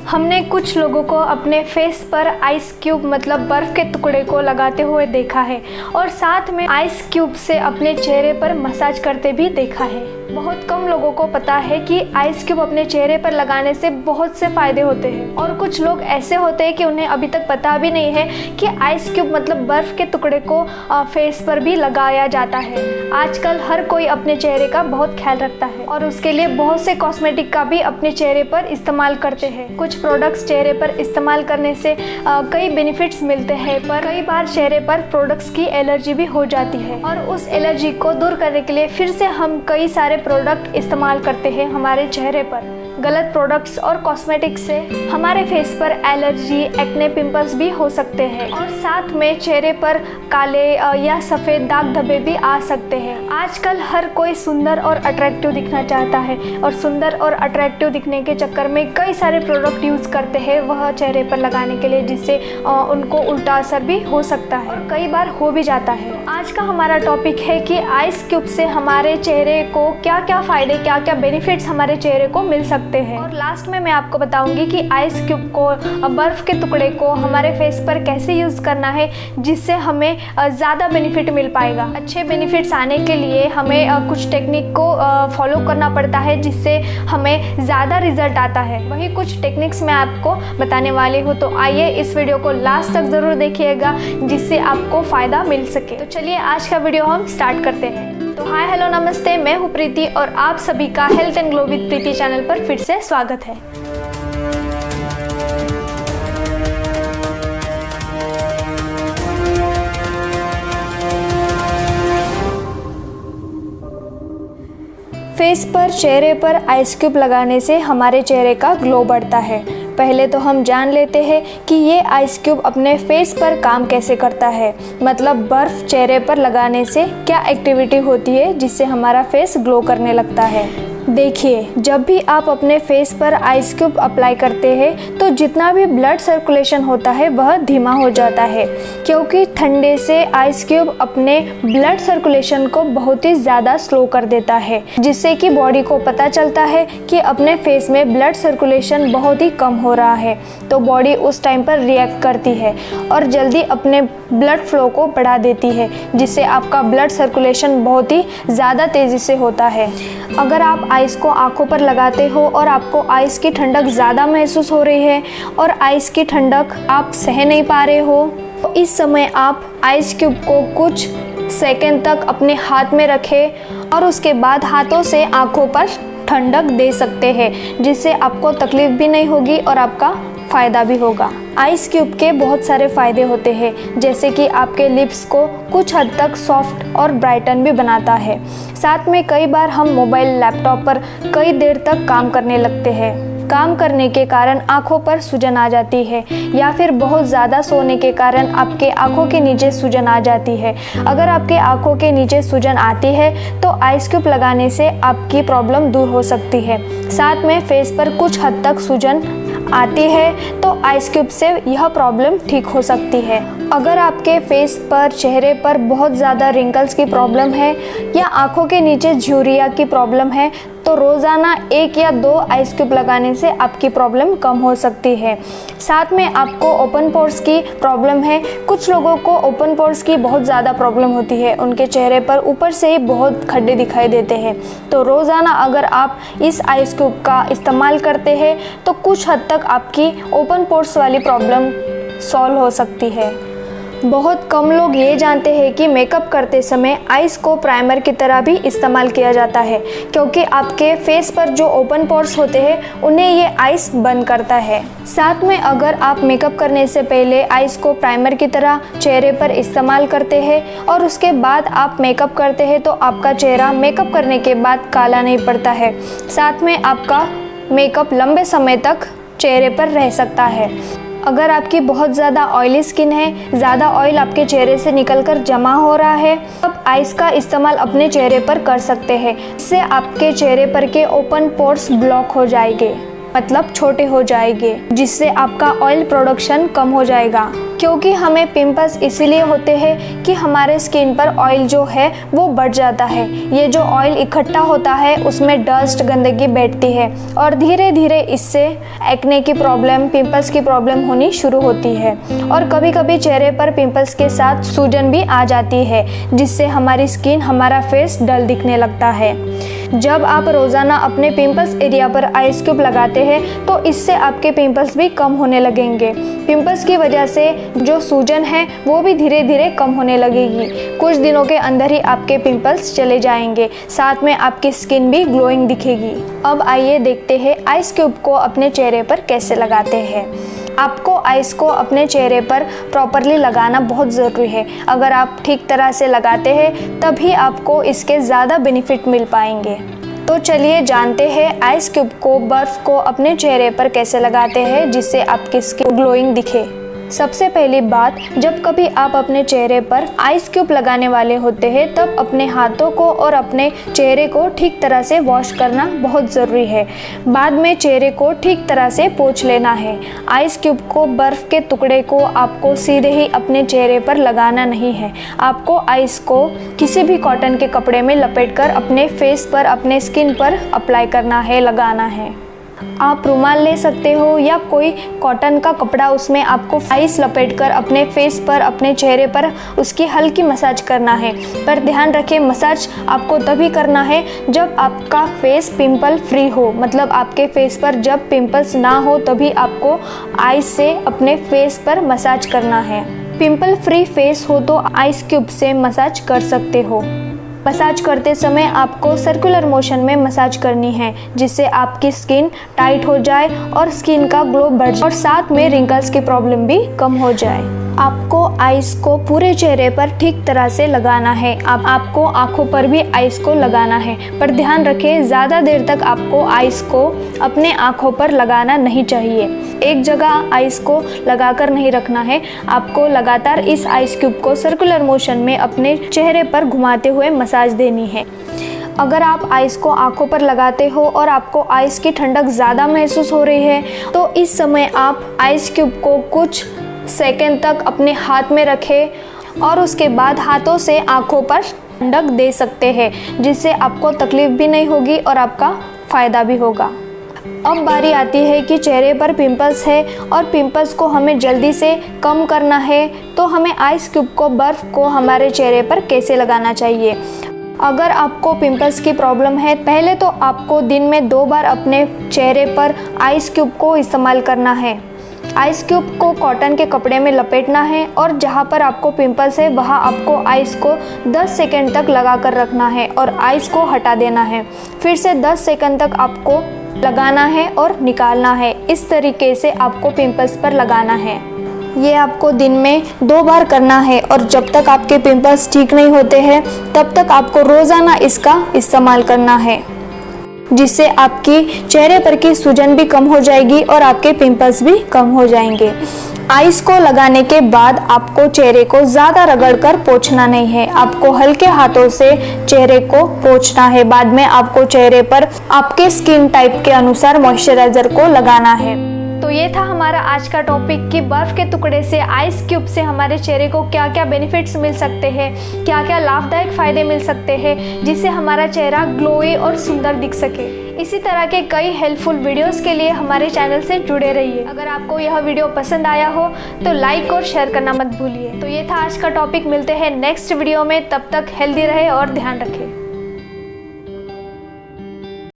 हमने कुछ लोगों को अपने फेस पर आइस क्यूब मतलब बर्फ़ के टुकड़े को लगाते हुए देखा है और साथ में आइस क्यूब से अपने चेहरे पर मसाज करते भी देखा है। बहुत कम लोगों को पता है कि आइस क्यूब अपने चेहरे पर लगाने से बहुत से फ़ायदे होते हैं और कुछ लोग ऐसे होते हैं कि उन्हें अभी तक पता भी नहीं है कि आइस क्यूब मतलब बर्फ़ के टुकड़े को फेस पर भी लगाया जाता है। आजकल हर कोई अपने चेहरे का बहुत ख्याल रखता है और उसके लिए बहुत से कॉस्मेटिक का भी अपने चेहरे पर इस्तेमाल करते हैं। कुछ प्रोडक्ट्स चेहरे पर इस्तेमाल करने से कई बेनिफिट्स मिलते हैं, पर कई बार चेहरे पर प्रोडक्ट्स की एलर्जी भी हो जाती है और उस एलर्जी को दूर करने के लिए फिर से हम कई सारे प्रोडक्ट इस्तेमाल करते हैं हमारे चेहरे पर। गलत प्रोडक्ट्स और कॉस्मेटिक्स से हमारे फेस पर एलर्जी, एक्ने, पिंपल्स भी हो सकते हैं और साथ में चेहरे पर काले या सफ़ेद दाग धब्बे भी आ सकते हैं। आजकल हर कोई सुंदर और अट्रैक्टिव दिखना चाहता है और सुंदर और अट्रैक्टिव दिखने के चक्कर में कई सारे प्रोडक्ट यूज़ करते हैं वह चेहरे पर लगाने के लिए, जिससे उनको उल्टा असर भी हो सकता है और कई बार हो भी जाता है। आज का हमारा टॉपिक है कि आइस क्यूब से हमारे चेहरे को क्या क्या फ़ायदे, क्या क्या बेनिफिट्स हमारे चेहरे को मिल सकते हैं। और लास्ट में मैं आपको बताऊंगी कि आइस क्यूब को, बर्फ़ के टुकड़े को हमारे फेस पर कैसे यूज़ करना है जिससे हमें ज़्यादा बेनिफिट मिल पाएगा। अच्छे बेनिफिट्स आने के लिए हमें कुछ टेक्निक को फॉलो करना पड़ता है जिससे हमें ज़्यादा रिजल्ट आता है। वही कुछ टेक्निक्स मैं आपको बताने वाली हूँ, तो आइए इस वीडियो को लास्ट तक ज़रूर देखिएगा जिससे आपको फ़ायदा मिल सके। तो चलिए आज का वीडियो हम स्टार्ट करते हैं। तो हाय हेलो नमस्ते, मैं हूँ प्रीति और आप सभी का health and glow with Preeti channel पर फिर से स्वागत है। फेस पर, चेहरे पर आइस क्यूब लगाने से हमारे चेहरे का ग्लो बढ़ता है। पहले तो हम जान लेते हैं कि ये आइस क्यूब अपने फेस पर काम कैसे करता है, मतलब बर्फ़ चेहरे पर लगाने से क्या एक्टिविटी होती है जिससे हमारा फेस ग्लो करने लगता है। देखिए, जब भी आप अपने फेस पर आइस क्यूब अप्लाई करते हैं तो जितना भी ब्लड सर्कुलेशन होता है वह धीमा हो जाता है, क्योंकि ठंडे से आइस क्यूब अपने ब्लड सर्कुलेशन को बहुत ही ज़्यादा स्लो कर देता है, जिससे कि बॉडी को पता चलता है कि अपने फेस में ब्लड सर्कुलेशन बहुत ही कम हो रहा है। तो बॉडी उस टाइम पर रिएक्ट करती है और जल्दी अपने ब्लड फ्लो को बढ़ा देती है, जिससे आपका ब्लड सर्कुलेशन बहुत ही ज़्यादा तेज़ी से होता है। अगर आप आइस को आंखों पर लगाते हो और आपको आइस की ठंडक ज़्यादा महसूस हो रही है और आइस की ठंडक आप सह नहीं पा रहे हो, तो इस समय आप आइस क्यूब को कुछ सेकंड तक अपने हाथ में रखें और उसके बाद हाथों से आंखों पर ठंडक दे सकते हैं, जिससे आपको तकलीफ भी नहीं होगी और आपका फ़ायदा भी होगा। आइस क्यूब के बहुत सारे फ़ायदे होते हैं, जैसे कि आपके लिप्स को कुछ हद तक सॉफ्ट और ब्राइटन भी बनाता है। साथ में कई बार हम मोबाइल, लैपटॉप पर कई देर तक काम करने लगते हैं। काम करने के कारण आँखों पर सूजन आ जाती है या फिर बहुत ज़्यादा सोने के कारण आपके आँखों के नीचे सूजन आ जाती है। अगर आपके आँखों के नीचे सूजन आती है तो आइस क्यूब लगाने से आपकी प्रॉब्लम दूर हो सकती है। साथ में फेस पर कुछ हद तक सूजन आती है तो आइस क्यूब से यह प्रॉब्लम ठीक हो सकती है। अगर आपके फेस पर, चेहरे पर बहुत ज़्यादा रिंकल्स की प्रॉब्लम है या आँखों के नीचे झुर्रियाँ की प्रॉब्लम है तो रोज़ाना 1 या 2 आइस क्यूब लगाने से आपकी प्रॉब्लम कम हो सकती है। साथ में आपको ओपन पोर्स की प्रॉब्लम है, कुछ लोगों को ओपन पोर्स की बहुत ज़्यादा प्रॉब्लम होती है, उनके चेहरे पर ऊपर से ही बहुत खड्डे दिखाई देते हैं। तो रोज़ाना अगर आप इस आइस क्यूब का इस्तेमाल करते हैं तो कुछ हद तक आपकी ओपन पोर्स वाली प्रॉब्लम सॉल्व हो सकती है। बहुत कम लोग ये जानते हैं कि मेकअप करते समय आइस को प्राइमर की तरह भी इस्तेमाल किया जाता है, क्योंकि आपके फेस पर जो ओपन पोर्स होते हैं उन्हें ये आइस बंद करता है। साथ में अगर आप मेकअप करने से पहले आइस को प्राइमर की तरह चेहरे पर इस्तेमाल करते हैं और उसके बाद आप मेकअप करते हैं तो आपका चेहरा मेकअप करने के बाद काला नहीं पड़ता है। साथ में आपका मेकअप लंबे समय तक चेहरे पर रह सकता है। अगर आपकी बहुत ज़्यादा ऑयली स्किन है, ज़्यादा ऑयल आपके चेहरे से निकलकर जमा हो रहा है, तब आइस का इस्तेमाल अपने चेहरे पर कर सकते हैं। इससे आपके चेहरे पर के ओपन पोर्स ब्लॉक हो जाएंगे। मतलब छोटे हो जाएंगे, जिससे आपका ऑयल प्रोडक्शन कम हो जाएगा। क्योंकि हमें पिंपल्स इसीलिए होते हैं कि हमारे स्किन पर ऑयल जो है वो बढ़ जाता है। ये जो ऑयल इकट्ठा होता है उसमें डस्ट, गंदगी बैठती है और धीरे धीरे इससे एक्ने की प्रॉब्लम, पिंपल्स की प्रॉब्लम होनी शुरू होती है। और कभी कभी चेहरे पर पिंपल्स के साथ सूजन भी आ जाती है, जिससे हमारी स्किन, हमारा फेस डल दिखने लगता है। जब आप रोज़ाना अपने पिंपल्स एरिया पर आइस क्यूब लगाते हैं तो इससे आपके पिंपल्स भी कम होने लगेंगे। पिंपल्स की वजह से जो सूजन है वो भी धीरे धीरे कम होने लगेगी। कुछ दिनों के अंदर ही आपके पिंपल्स चले जाएंगे, साथ में आपकी स्किन भी ग्लोइंग दिखेगी। अब आइए देखते हैं आइस क्यूब को अपने चेहरे पर कैसे लगाते हैं। आपको आइस को अपने चेहरे पर प्रॉपरली लगाना बहुत ज़रूरी है। अगर आप ठीक तरह से लगाते हैं तभी आपको इसके ज़्यादा बेनिफिट मिल पाएंगे। तो चलिए जानते हैं आइस क्यूब को, बर्फ़ को अपने चेहरे पर कैसे लगाते हैं जिससे आपकी स्किन ग्लोइंग दिखे। सबसे पहली बात, जब कभी आप अपने चेहरे पर आइस क्यूब लगाने वाले होते हैं तब अपने हाथों को और अपने चेहरे को ठीक तरह से वॉश करना बहुत ज़रूरी है। बाद में चेहरे को ठीक तरह से पोंछ लेना है। आइस क्यूब को, बर्फ़ के टुकड़े को आपको सीधे ही अपने चेहरे पर लगाना नहीं है। आपको आइस को किसी भी कॉटन के कपड़े में लपेटकर अपने फेस पर, अपने स्किन पर अप्लाई करना है, लगाना है। आप रुमाल ले सकते हो या कोई कॉटन का कपड़ा, उसमें आपको आइस लपेटकर अपने फेस पर, अपने चेहरे पर उसकी हल्की मसाज करना है। पर ध्यान रखें, मसाज आपको तभी करना है जब आपका फेस पिंपल फ्री हो, मतलब आपके फेस पर जब पिंपल्स ना हो तभी आपको आइस से अपने फेस पर मसाज करना है। पिंपल फ्री फेस हो तो आइस क्यूब से मसाज कर सकते हो। मसाज करते समय आपको सर्कुलर मोशन में मसाज करनी है, जिससे आपकी स्किन टाइट हो जाए और स्किन का ग्लो बढ़ जाए और साथ में रिंकल्स की प्रॉब्लम भी कम हो जाए। आपको आइस को पूरे चेहरे पर ठीक तरह से लगाना है। आपको आँखों पर भी आइस को लगाना है, पर ध्यान रखें ज़्यादा देर तक आपको आइस को अपने आँखों पर लगाना नहीं चाहिए। एक जगह आइस को लगाकर नहीं रखना है, आपको लगातार इस आइस क्यूब को सर्कुलर मोशन में अपने चेहरे पर घुमाते हुए मसाज देनी है। अगर आप आइस को आँखों पर लगाते हो और आपको आइस की ठंडक ज़्यादा महसूस हो रही है तो इस समय आप आइस क्यूब को कुछ सेकंड तक अपने हाथ में रखें और उसके बाद हाथों से आँखों पर ठंडक दे सकते हैं, जिससे आपको तकलीफ भी नहीं होगी और आपका फ़ायदा भी होगा। अब बारी आती है कि चेहरे पर पिंपल्स है और पिंपल्स को हमें जल्दी से कम करना है, तो हमें आइस क्यूब को, बर्फ़ को हमारे चेहरे पर कैसे लगाना चाहिए। अगर आपको पिंपल्स की प्रॉब्लम है, पहले तो आपको दिन में 2 बार अपने चेहरे पर आइस क्यूब को इस्तेमाल करना है। आइस क्यूब को कॉटन के कपड़े में लपेटना है और जहाँ पर आपको पिंपल्स है वहाँ आपको आइस को 10 सेकंड तक लगा कर रखना है और आइस को हटा देना है। फिर से 10 सेकंड तक आपको लगाना है और निकालना है। इस तरीके से आपको पिंपल्स पर लगाना है। ये आपको दिन में 2 बार करना है और जब तक आपके पिंपल्स ठीक नहीं होते हैं तब तक आपको रोज़ाना इसका इस्तेमाल करना है, जिससे आपकी चेहरे पर की सूजन भी कम हो जाएगी और आपके पिंपल्स भी कम हो जाएंगे। आइस को लगाने के बाद आपको चेहरे को ज़्यादा रगड़कर पोंछना नहीं है, आपको हल्के हाथों से चेहरे को पोंछना है। बाद में आपको चेहरे पर आपके स्किन टाइप के अनुसार मॉइस्चराइज़र को लगाना है। तो ये था हमारा आज का टॉपिक कि बर्फ़ के टुकड़े से, आइस क्यूब से हमारे चेहरे को क्या क्या बेनिफिट्स मिल सकते हैं, क्या क्या लाभदायक फ़ायदे मिल सकते हैं, जिससे हमारा चेहरा ग्लोई और सुंदर दिख सके। इसी तरह के कई हेल्पफुल वीडियोस के लिए हमारे चैनल से जुड़े रहिए। अगर आपको यह वीडियो पसंद आया हो तो लाइक और शेयर करना मत भूलिए। तो ये था आज का टॉपिक, मिलते हैं नेक्स्ट वीडियो में। तब तक हेल्दी रहे और ध्यान रखें।